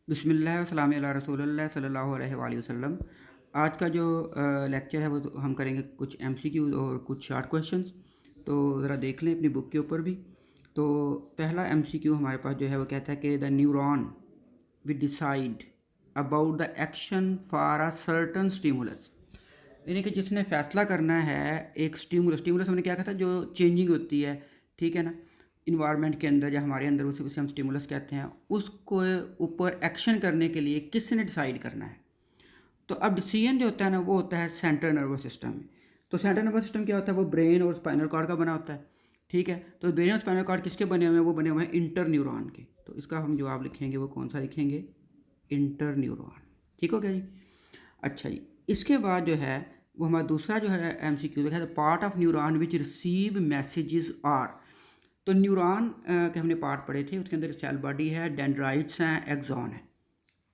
बिस्मिल्लाह वस्सलाम अला रसूलिल्लाह सल्लल्लाहु अलैहि वसल्लम। आज का जो लेक्चर है वो हम करेंगे कुछ एमसीक्यूज और कुछ शॉर्ट क्वेश्चंस। तो ज़रा देख लें अपनी बुक के ऊपर भी। तो पहला एमसीक्यू हमारे पास जो है वो कहता है कि the neuron we decide about the action for a certain stimulus. यानी कि जिसने फैसला करना है एक स्टिमुलस स्टिमुलस हमने क्या कहा था, जो चेंजिंग होती है, ठीक है ना, इन्वायरमेंट के अंदर या हमारे अंदर, उसे हम स्टिमुलस कहते हैं। उसको ऊपर एक्शन करने के लिए किसने डिसाइड करना है। तो अब डिसीजन जो होता है ना वो होता है सेंट्रल नर्वस सिस्टम में। तो सेंट्रल नर्वस सिस्टम क्या होता है, वो ब्रेन और स्पाइनल कॉर्ड का बना होता है, ठीक है। तो ब्रेन और स्पाइनल कॉर्ड किसके बने हुए हैं, वो बने हुए हैं इंटर न्यूरॉन के। तो इसका हम जवाब लिखेंगे वो कौन सा लिखेंगे, इंटर न्यूरॉन। ठीक हो गया जी। अच्छा जी, इसके बाद जो है वो हमारा दूसरा जो है एमसीक्यू देखा है, part of neuron which receive messages are. तो न्यूरॉन के हमने पार्ट पढ़े थे, उसके अंदर सेल बॉडी है, डेंड्राइट्स हैं, एक्सॉन है,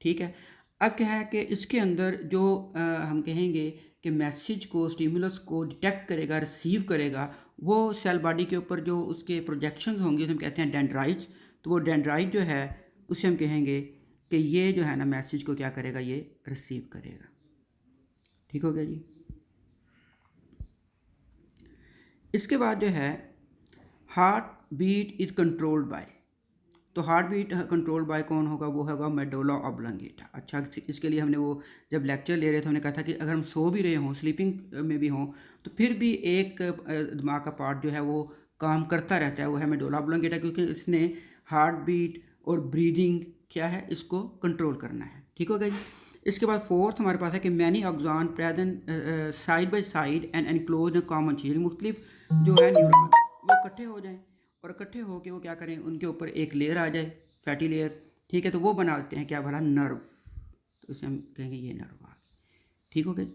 ठीक है। अब क्या है कि इसके अंदर जो हम कहेंगे कि मैसेज को, स्टिमुलस को डिटेक्ट करेगा, रिसीव करेगा, वो सेल बॉडी के ऊपर जो उसके प्रोजेक्शंस होंगे उसे हम कहते हैं डेंड्राइट्स। तो वो डेंड्राइट जो है उसे हम कहेंगे कि ये जो है ना मैसेज को क्या करेगा, ये रिसीव करेगा। ठीक हो गया जी। इसके बाद जो है heart beat is controlled by. तो हार्ट बीट कंट्रोल बाय कौन होगा, वो होगा मेडुला ऑब्लंगेटा। अच्छा, इसके लिए हमने वो जब लेक्चर ले रहे थे हमने कहा था कि अगर हम सो भी रहे हों, स्लीपिंग में भी हों, तो फिर भी एक दिमाग का पार्ट जो है वो काम करता रहता है, वो है मेडुला ऑब्लंगेटा, क्योंकि इसने हार्ट बीट और ब्रीदिंग क्या है इसको कंट्रोल करना है। ठीक हो गया जी। इसके बाद फोर्थ हमारे पास है कि many oxen present side by side and enclose common चीज। मुख्तलिफ जो है न्यूरॉन वो इकट्ठे हो जाएं और इकट्ठे होकर वो क्या करें, उनके ऊपर एक लेयर आ जाए, फैटी लेयर, ठीक है। तो वो बना देते हैं क्या भला, नर्व। तो इसे हम कहेंगे ये नर्व आ गया। ठीक हो गया।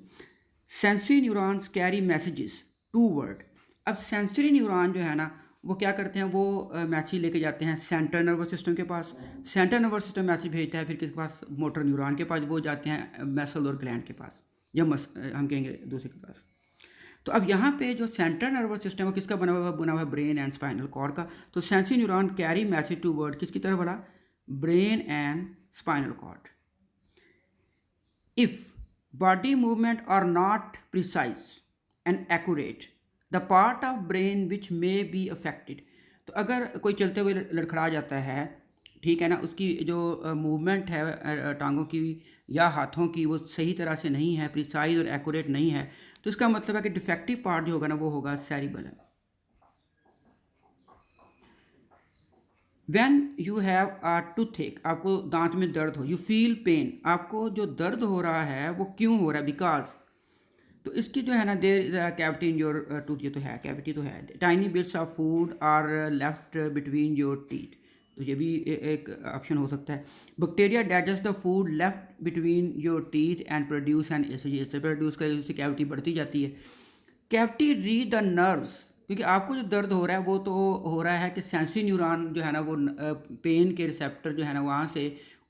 Sensory neurons carry messages to word. अब सेंसरी न्यूरॉन जो है ना वो क्या करते हैं, वो मैसेज लेके जाते हैं सेंट्रल नर्वस सिस्टम के पास। सेंट्रल नर्वस सिस्टम मैसेज भेजता है फिर किसके पास, मोटर न्यूरॉन के पास, वो जाते हैं मसल और ग्लैंड के पास, या हम कहेंगे दूसरे के पास। तो अब यहाँ पे जो सेंट्रल नर्वस सिस्टम है किसका बना हुआ है, ब्रेन एंड स्पाइनल कॉर्ड का। तो sensory neuron carry message to word किसकी तरफ वाला, brain and spinal cord. If body movement are not precise and accurate, the part of brain which may be affected। तो अगर कोई चलते हुए लड़खड़ा जाता है, ठीक है ना, उसकी जो मूवमेंट है टांगों की या हाथों की वो सही तरह से नहीं है, प्रिसाइज और एक्यूरेट नहीं है, तो इसका मतलब है कि डिफेक्टिव पार्ट जो होगा ना वो होगा cerebellum. When you have a toothache, आपको दांत में दर्द हो, यू फील पेन, आपको जो दर्द हो रहा है वो क्यों हो रहा है, बिकॉज। तो इसकी जो है ना there is a cavity in your tooth, ये तो है, कैविटी तो है, tiny bits of food are left between your teeth. तो ये भी एक ऑप्शन हो सकता है। Bacteria digest the food left between your teeth and produce an acid, इससे प्रोड्यूस कर उससे कैविटी बढ़ती जाती है। कैविटी रीड द नर्व्स, क्योंकि आपको जो दर्द हो रहा है वो तो हो रहा है कि सेंसरी न्यूरॉन जो है ना वो पेन के रिसेप्टर जो है ना वहाँ से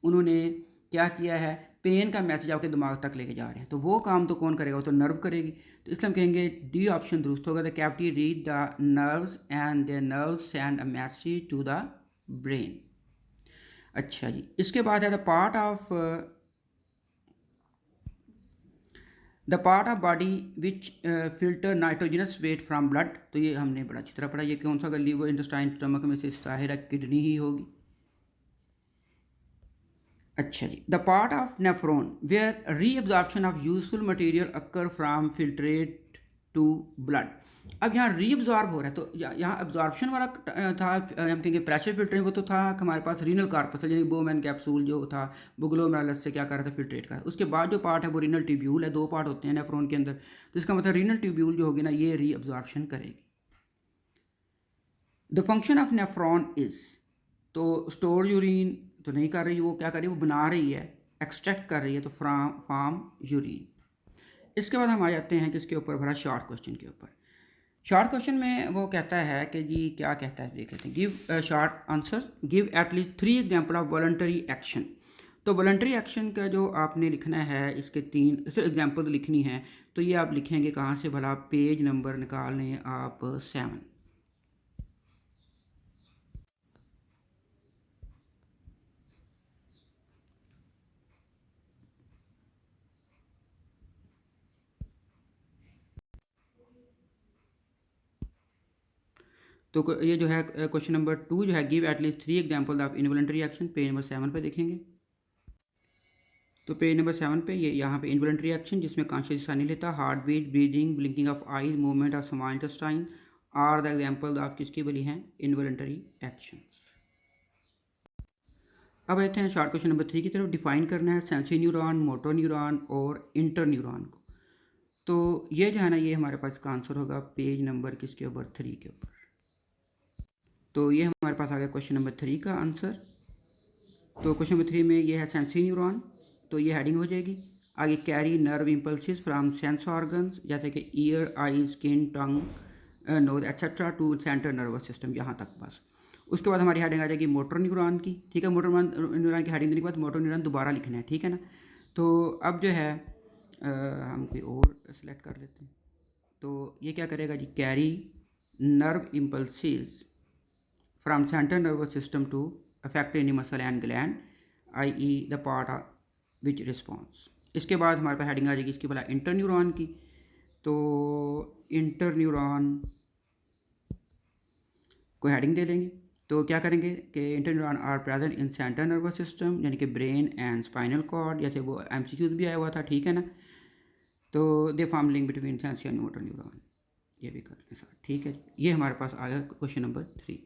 उन्होंने क्या किया है, पेन का मैसेज आपके दिमाग तक लेके जा रहे हैं। तो वो काम तो कौन करेगा, वो तो नर्व करेगी। तो इसलिए हम कहेंगे डी ऑप्शन दुरुस्त होगा, the cavity read the nerves and the nerves send a message to the brain. अच्छा जी, इसके बाद है the part of body which filter nitrogenous waste from blood. तो ये हमने बड़ा अच्छी तरह पढ़ा, ये कौन सा, अगर लीवर इंटेस्टाइन स्टमक में से जाहिर है किडनी ही होगी। अच्छा जी, the part of nephron where reabsorption of useful material occur from filtrate to blood. अब यहाँ रीअब्जॉर्ब हो रहा है, तो यहाँ एब्जॉर्प्शन वाला था, हम कहेंगे प्रेशर फिल्टरिंग, वो तो था हमारे पास रीनल कार्पस, यानी बोमैन कैप्सूल जो था वो ग्लोमेरुलस से क्या कर रहा था, फिल्ट्रेट कर रहा था। उसके बाद जो पार्ट है वो रीनल ट्यूब्यूल है, दो पार्ट होते हैं नेफ्रॉन के अंदर। तो इसका मतलब रीनल ट्यूब्यूल जो होगी ना ये रीअब्जॉर्प्शन करेगी। The function of nephron is, तो स्टोर यूरिन तो नहीं कर रही, वो क्या कर रही है, वो बना रही है, एक्सट्रैक्ट कर रही है, तो फ्राम यूरिन। इसके बाद हम आ जाते हैं किसके ऊपर, बड़ा शॉर्ट क्वेश्चन के ऊपर। शॉर्ट क्वेश्चन में वो कहता है कि जी क्या कहता है, देख लेते हैं। Give short answers, give at least 3 example of voluntary action. तो वॉलंटरी एक्शन का जो आपने लिखना है इसके 3 एग्जाम्पल लिखनी है। तो ये आप लिखेंगे कहाँ से भला, पेज नंबर निकाल लें आप 7। तो ये जो है क्वेश्चन नंबर 2 जो है, give at least 3 example of involuntary action, page number 7 पे देखेंगे। तो पेज नंबर 7 पे ये यहाँ पे इनवॉलंटरी एक्शन जिसमें कॉन्शियस हिस्सा नहीं लेता, heart beat, breathing, blinking of eyes, movement of small intestine are the example of किसकी बनी है, इनवॉलंटरी एक्शन। अब आते हैं शॉर्ट क्वेश्चन नंबर 3 की तरफ। डिफाइन करना है सेंसरी न्यूरॉन, मोटर न्यूरॉन और इंटर न्यूरॉन को। तो ये जो है ना, ये हमारे पास का आंसर होगा पेज नंबर किसके ऊपर, 3 के ऊपर। तो ये हमारे पास आ गया क्वेश्चन नंबर 3 का आंसर। तो क्वेश्चन नंबर 3 में ये है सेंसरी न्यूरॉन, तो ये हेडिंग हो जाएगी। आगे carry nerve impulses from sense organs जैसे कि ear, eye, skin, tongue, nose etcetera to central nervous system, यहाँ तक बस। उसके बाद हमारी हेडिंग आ जाएगी मोटर न्यूरॉन की, ठीक है। मोटर न्यूरॉन की हेडिंग देने के बाद मोटर न्यूरॉन दोबारा लिखना है, ठीक है ना। तो अब जो है हम कोई और सेलेक्ट कर लेते हैं। तो ये क्या करेगा जी, carry nerve impulses from central nervous system to affect any muscle and gland i.e. The part which response. इसके बाद हमारे पास हेडिंग आ जाएगी इसकी, बोला इंटर न्यूरॉन की। तो इंटर न्यूरॉन को हेडिंग दे देंगे। तो क्या करेंगे कि inter neuron are present in central nervous system यानी कि ब्रेन एंड स्पाइनल कॉर्ड, जैसे वो MCQs भी आया हुआ था, ठीक है ना। तो they form link between sensory and motor neuron, ये भी करते हैं साथ, ठीक है। ये हमारे पास आ गया क्वेश्चन नंबर 3।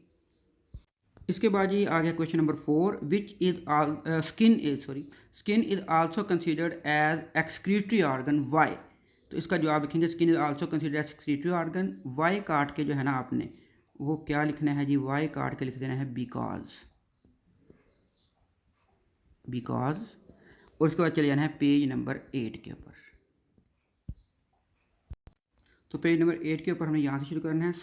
इसके बाद जी आ गया question number 4, which is skin is also considered as excretory organ, why. तो इसका जवाब लिखेंगे skin is also considered as excretory organ, why काट के जो है ना आपने वो क्या लिखना है जी, वाई काट के लिख देना है बिकॉज, और उसके बाद चले जाना है पेज नंबर 8 के ऊपर। तो पेज नंबर 8 के ऊपर हमें यहाँ से शुरू करना है।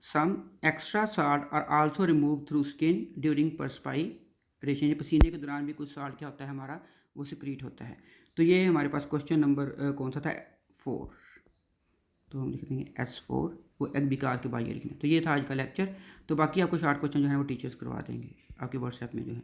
Some extra salt are also remove through skin during perspiration, पसीने के दौरान भी कुछ साल्ट क्या होता है हमारा, वो सिक्रीट होता है। तो ये हमारे पास क्वेश्चन नंबर कौन सा था, 4। तो हम लिख देंगे S4, वो एक बिकॉज के बाद ये लिखना है। तो ये था आज का लेक्चर। तो बाकी आपको शॉर्ट क्वेश्चन जो है वो टीचर्स करवा देंगे आपके व्हाट्सएप में जो है।